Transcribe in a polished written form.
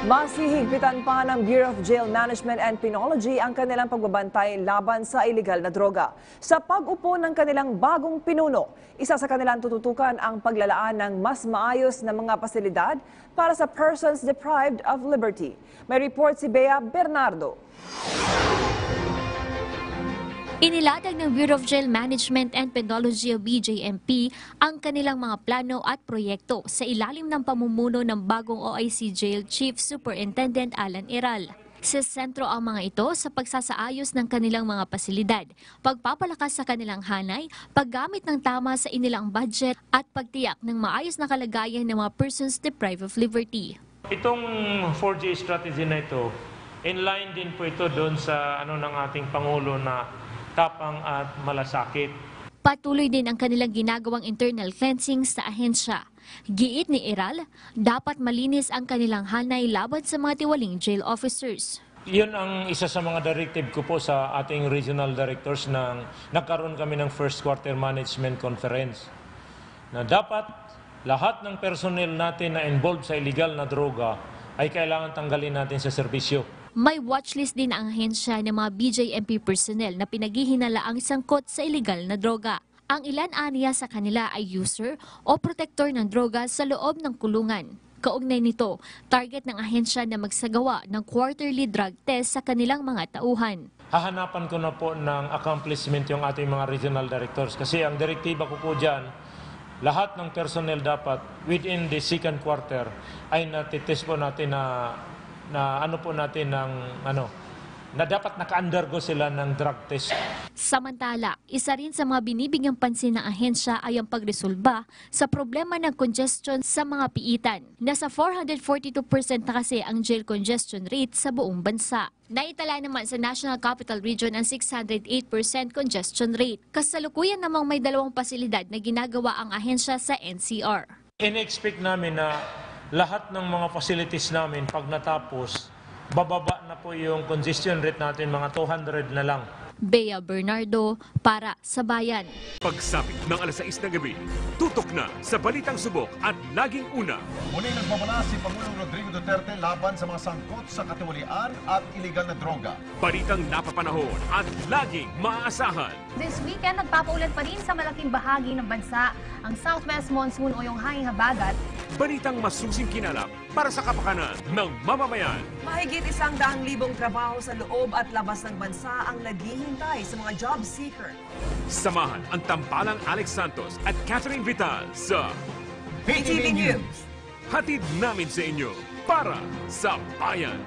Mas hihigpitan pa ng Bureau of Jail Management and Penology ang kanilang pagbabantay laban sa iligal na droga. Sa pag-upo ng kanilang bagong pinuno, isa sa kanilang tututukan ang paglalaan ng mas maayos na mga pasilidad para sa persons deprived of liberty. May report si Bea Bernardo. Inilatag ng Bureau of Jail Management and Penology o BJMP ang kanilang mga plano at proyekto sa ilalim ng pamumuno ng bagong OIC Jail Chief Superintendent Alan Iral. Sa sentro ang mga ito sa pagsasaayos ng kanilang mga pasilidad, pagpapalakas sa kanilang hanay, paggamit ng tama sa inilang budget at pagtiyak ng maayos na kalagayan ng mga persons deprived of liberty. Itong 4J strategy na ito, in line din po ito doon sa ng ating Pangulo na tapang at malasakit. Patuloy din ang kanilang ginagawang internal cleansing sa ahensya. Giit ni Iral, dapat malinis ang kanilang hanay laban sa mga tiwaling jail officers. Yun ang isa sa mga directive ko po sa ating regional directors na nagkaroon kami ng first quarter management conference. Na dapat lahat ng personnel natin na involved sa illegal na droga ay kailangan tanggalin natin sa serbisyo. May watchlist din ang ahensya ng mga BJMP personnel na pinaghihinalaang sangkot sa iligal na droga. Ang ilan aniya sa kanila ay user o protector ng droga sa loob ng kulungan. Kaugnay nito, target ng ahensya na magsagawa ng quarterly drug test sa kanilang mga tauhan. Hahanapan ko na po ng accomplishment yung ating mga regional directors kasi ang direktiba ko po dyan, lahat ng personnel dapat within the second quarter ay natitest po natin na dapat naka-undergo sila ng drug test. Samantala, isa rin sa mga binibigyang pansin ng ahensya ay ang pagresolba sa problema ng congestion sa mga piitan. Nasa 442% na kasi ang jail congestion rate sa buong bansa. Naitala naman sa National Capital Region ang 608% congestion rate. Kasalukuyan namang may 2 pasilidad na ginagawa ang ahensya sa NCR. In-expect namin na lahat ng mga facilities namin pag natapos, bababa na po yung congestion rate natin, mga 200 na lang. Bea Bernardo para sa Bayan. Pagsapit ng alas 6 ng gabi, tutok na sa Balitang Subok at Laging Una. Muling nagmamala si Pangulong Rodrigo Duterte laban sa mga sangkot sa katiwalian at iligal na droga. Balitang napapanahon at laging maaasahan. This weekend, nagpapaulan pa rin sa malaking bahagi ng bansa ang Southwest Monsoon o yung hanging habagat. Balitang masusing kinalap para sa kapakanan ng mamamayan. Mahigit 100,000 trabaho sa loob at labas ng bansa ang naghihintay sa mga job seeker. Samahan ang tampalang Alex Santos at Catherine Vital sa PTV News. Hatid namin sa inyo para sa Bayan.